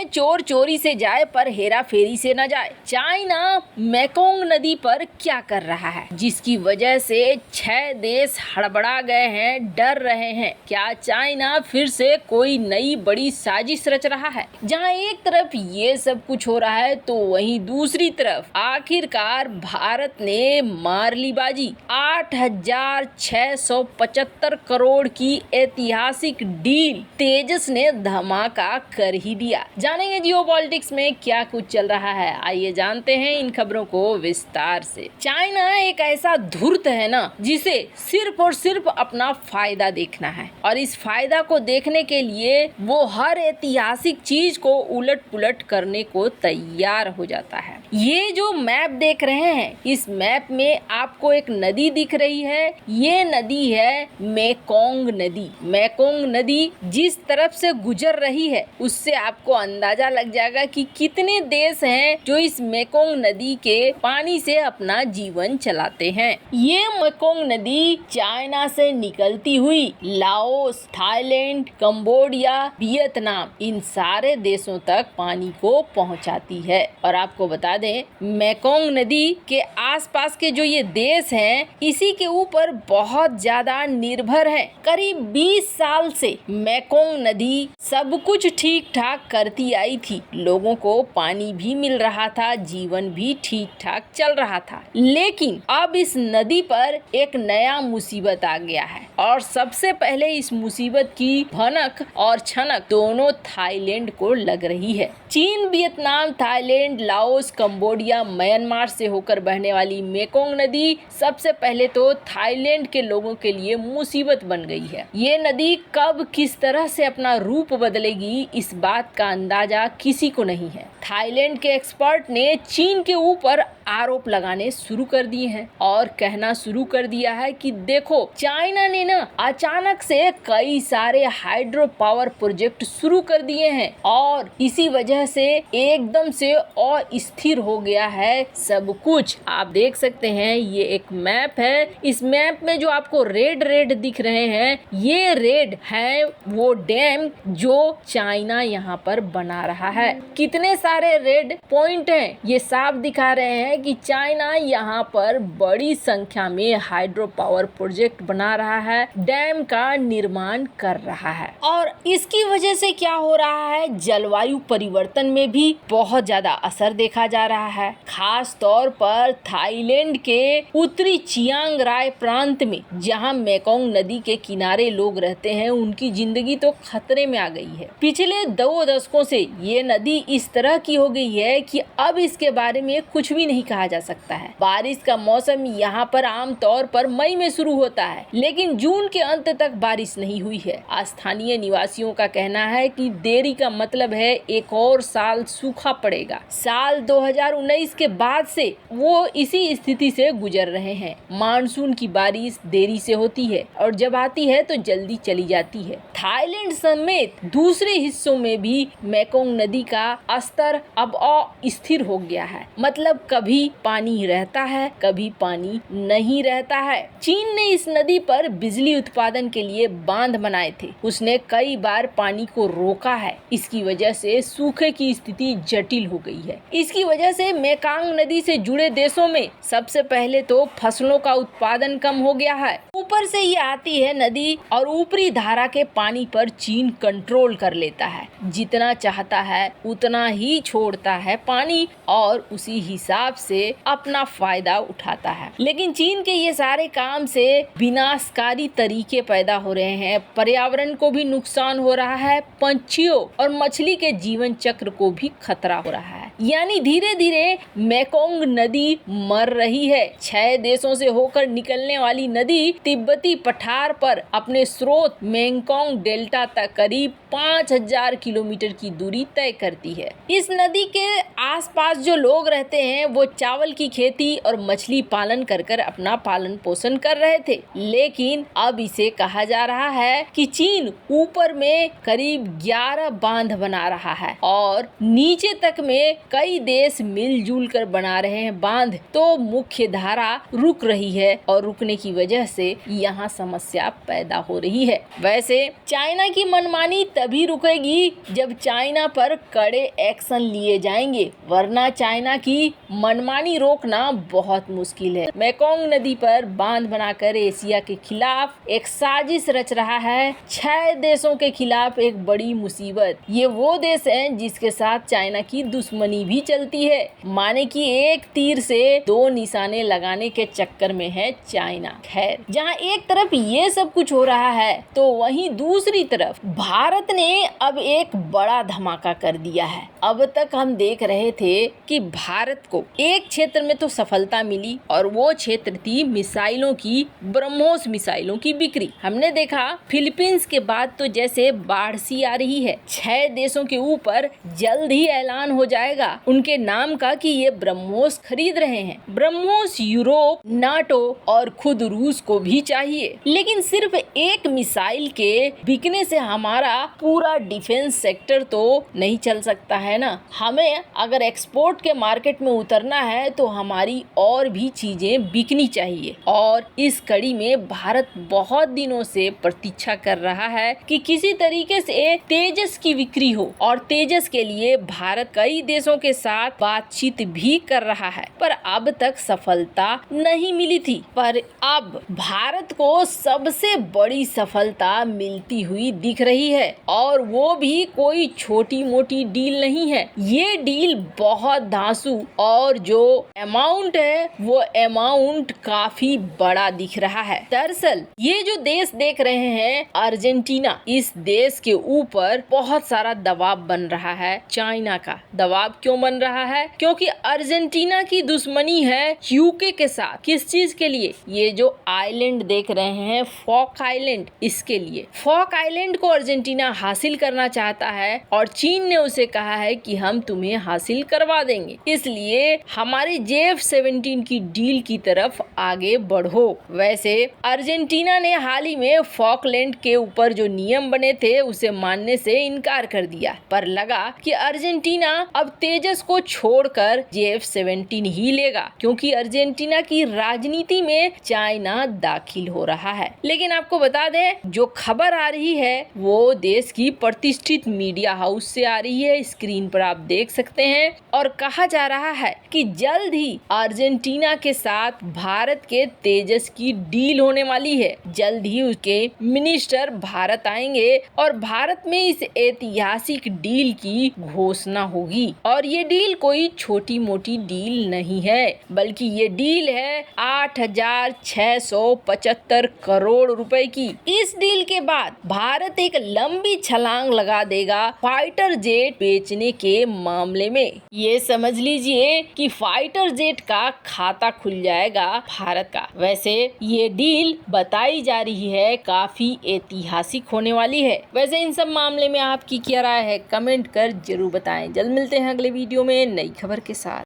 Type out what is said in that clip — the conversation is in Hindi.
चोर चोरी से जाए पर हेरा फेरी से न जाए। चाइना मेकोंग नदी पर क्या कर रहा है जिसकी वजह से 6 देश हड़बड़ा गए हैं, डर रहे हैं। क्या चाइना फिर से कोई नई बड़ी साजिश रच रहा है? जहां एक तरफ ये सब कुछ हो रहा है तो वहीं दूसरी तरफ आखिरकार भारत ने मार ली बाजी। 8,675 करोड़ की ऐतिहासिक डील तेजस ने धमाका कर ही दिया। जानेंगे जियोपॉलिटिक्स में क्या कुछ चल रहा है, आइए जानते हैं इन खबरों को विस्तार से। चाइना एक ऐसा धूर्त है ना जिसे सिर्फ और सिर्फ अपना फायदा देखना है और इस फायदा को देखने के लिए वो हर ऐतिहासिक चीज को उलट पुलट करने को तैयार हो जाता है। ये जो मैप देख रहे हैं, इस मैप में आपको एक नदी दिख रही है। ये नदी है मेकोंग नदी। मेकोंग नदी जिस तरफ से गुजर रही है उससे आपको अंदाजा लग जाएगा कि कितने देश हैं जो इस मेकोंग नदी के पानी से अपना जीवन चलाते हैं। ये मेकोंग नदी चाइना से निकलती हुई लाओस, थाईलैंड, कंबोडिया, वियतनाम इन सारे देशों तक पानी को पहुंचाती है। और आपको बता दें, मेकोंग नदी के आसपास के जो ये देश हैं इसी के ऊपर बहुत ज्यादा निर्भर है। करीब 20 साल से मेकोंग नदी सब कुछ ठीक ठाक करती आई थी, लोगों को पानी भी मिल रहा था, जीवन भी ठीक ठाक चल रहा था। लेकिन अब इस नदी पर एक नया मुसीबत आ गया है और सबसे पहले इस मुसीबत की भनक और छनक दोनों थाईलैंड को लग रही है। चीन, Vietnam, Thailand, Laos, Cambodia, Myanmar से होकर बहने वाली मेकोंग नदी सबसे पहले तो थाईलैंड के लोगों के लिए मुसीबत बन गई है। ये नदी कब किस तरह से अपना रूप बदलेगी इस बात का अंदाजा किसी को नहीं है। थाईलैंड के एक्सपर्ट ने चीन के ऊपर आरोप लगाने शुरू कर दिए हैं और कहना शुरू कर दिया है कि देखो, चाइना ने ना अचानक से कई सारे हाइड्रो पावर प्रोजेक्ट शुरू कर दिए हैं और इसी वजह से एकदम से अस्थिर हो गया है सब कुछ। आप देख सकते हैं ये एक मैप है। इस मैप में जो आपको रेड रेड दिख रहे हैं, ये रेड है वो डैम जो चाइना यहाँ पर बना रहा है। कितने सारे रेड पॉइंट हैं, ये साफ दिखा रहे हैं कि चाइना यहाँ पर बड़ी संख्या में हाइड्रो पावर प्रोजेक्ट बना रहा है, डैम का निर्माण कर रहा है। और इसकी वजह से क्या हो रहा है, जलवायु परिवर्तन में भी बहुत ज्यादा असर देखा जा रहा है। खास तौर पर थाईलैंड के उत्तरी चियांग राय प्रांत में जहाँ मेकोंग नदी के किनारे लोग रहते हैं, उनकी जिंदगी तो खतरे में आ गई है। पिछले 2 दशकों से ये नदी इस तरह की हो गई है कि अब इसके बारे में कुछ भी नहीं कहा जा सकता है। बारिश का मौसम यहाँ पर आमतौर पर मई में शुरू होता है, लेकिन जून के अंत तक बारिश नहीं हुई है। स्थानीय निवासियों का कहना है कि देरी का मतलब है एक और साल सूखा पड़ेगा। साल 2019 के बाद से वो इसी स्थिति से गुजर रहे हैं। मानसून की बारिश देरी से होती है और जब आती है तो जल्दी चली जाती है। थाईलैंड समेत दूसरे हिस्सों में भी मेकोंग नदी का स्तर अब अस्थिर हो गया है। मतलब कभी पानी रहता है, कभी पानी नहीं रहता है। चीन ने इस नदी पर बिजली उत्पादन के लिए बांध बनाए थे। उसने कई बार पानी को रोका है। इसकी वजह से सूखे की स्थिति जटिल हो गई है। इसकी वजह से मेकोंग नदी से जुड़े देशों में सबसे पहले तो फसलों का उत्पादन कम हो गया है। ऊपर से ये आती है नदी और ऊपरी धारा के पानी पर चीन कंट्रोल कर लेता है। जितना चाहता है उतना ही छोड़ता है पानी और उसी हिसाब से अपना फायदा उठाता है। लेकिन चीन के ये सारे काम से विनाशकारी तरीके पैदा हो रहे हैं। पर्यावरण को भी नुकसान हो रहा है, पंछियों और मछली के जीवन चक्र को भी खतरा हो रहा है। यानी धीरे धीरे मेकोंग नदी मर रही है। 6 देशों से होकर निकलने वाली नदी तिब्बती पठार पर अपने स्रोत मेकोंग डेल्टा तक करीब 5000 किलोमीटर की दूरी तय करती है। इस नदी के आसपास जो लोग रहते हैं वो चावल की खेती और मछली पालन कर कर अपना पालन पोषण कर रहे थे। लेकिन अब इसे कहा जा रहा है कि चीन ऊपर में करीब 11 बांध बना रहा है और नीचे तक में कई देश मिलजुल कर बना रहे हैं बांध, तो मुख्य धारा रुक रही है और रुकने की वजह से यहाँ समस्या पैदा हो रही है। वैसे चाइना की मनमानी तभी रुकेगी जब चाइना पर कड़े एक्शन लिए जाएंगे, वरना चाइना की मनमानी रोकना बहुत मुश्किल है। मेकोंग नदी पर बांध बनाकर एशिया के खिलाफ एक साजिश रच रहा है। 6 देशों के खिलाफ एक बड़ी मुसीबत। ये वो देश हैं जिसके साथ चाइना की दुश्मनी भी चलती है। माने कि एक तीर से 2 निशाने लगाने के चक्कर में है चाइना। खैर, जहाँ एक तरफ ये सब कुछ हो रहा है तो वहीं दूसरी तरफ भारत ने अब एक बड़ा धमाका कर दिया है। अब तक हम देख रहे थे कि भारत को एक क्षेत्र में तो सफलता मिली और वो क्षेत्र थी मिसाइलों की, ब्रह्मोस मिसाइलों की बिक्री। हमने देखा फिलीपींस के बाद तो जैसे बाढ़ सी आ रही है। 6 देशों के ऊपर जल्द ही ऐलान हो जाएगा उनके नाम का कि ये ब्रह्मोस खरीद रहे हैं। ब्रह्मोस यूरोप, नाटो और खुद रूस को भी चाहिए। लेकिन सिर्फ एक मिसाइल के बिकने से हमारा पूरा डिफेंस सेक्टर तो नहीं चल सकता है ना। हमें अगर एक्सपोर्ट के मार्केट में उतरना है तो हमारी और भी चीजें बिकनी चाहिए। और इस कड़ी में भारत बहुत दिनों से प्रतीक्षा कर रहा है कि किसी तरीके से तेजस की बिक्री हो, और तेजस के लिए भारत कई देशों के साथ बातचीत भी कर रहा है, पर अब तक सफलता नहीं मिली थी। पर अब भारत को सबसे बड़ी सफलता मिलती हुई दिख रही है, और वो भी कोई छोटी मोटी डील नहीं है। ये डील बहुत धांसू, और जो अमाउंट है वो अमाउंट काफी बड़ा दिख रहा है। दरअसल ये जो देश देख रहे हैं अर्जेंटीना, इस देश के ऊपर बहुत सारा दबाव बन रहा है। चाइना का दबाव क्यों बन रहा है? क्योंकि अर्जेंटीना की दुश्मनी है यूके के साथ। किस चीज के लिए? ये जो आइलैंड देख रहे हैं फॉक आइलैंड, इसके लिए। फॉक आइलैंड को अर्जेंटीना हासिल करना चाहता है और चीन ने उसे कहा है कि हम तुम्हें हासिल करवा देंगे, इसलिए हमारी JF-17 की डील की तरफ आगे बढ़ो। वैसे अर्जेंटीना ने हाल ही में फॉकलैंड के ऊपर जो नियम बने थे उसे मानने से इनकार कर दिया, पर लगा कि अर्जेंटीना अब तेजस को छोड़कर JF-17 ही लेगा, क्योंकि अर्जेंटीना की राजनीति में चाइना दाखिल हो रहा है। लेकिन आपको बता दें, जो खबर आ रही है वो देश की प्रतिष्ठित मीडिया हाउस से आ रही है, स्क्रीन पर आप देख सकते हैं, और कहा जा रहा है कि जल्द ही अर्जेंटीना के साथ भारत के तेजस की डील होने वाली है। जल्द ही उसके मिनिस्टर भारत आएंगे और भारत में इस ऐतिहासिक डील की घोषणा होगी। और ये डील कोई छोटी मोटी डील नहीं है, बल्कि ये डील है 8,675 करोड़ रुपए की। इस डील के बाद भारत एक लंबी छलांग लगा देगा फाइटर जेट बेचने के मामले में। ये समझ लीजिए कि फाइटर जेट का खाता खुल जाएगा भारत का। वैसे ये डील बताई जा रही है काफी ऐतिहासिक होने वाली है। वैसे इन सब मामले में आपकी क्या राय है? कमेंट कर जरूर बताएं। जल्द मिलते हैं अगले वीडियो में नई खबर के साथ।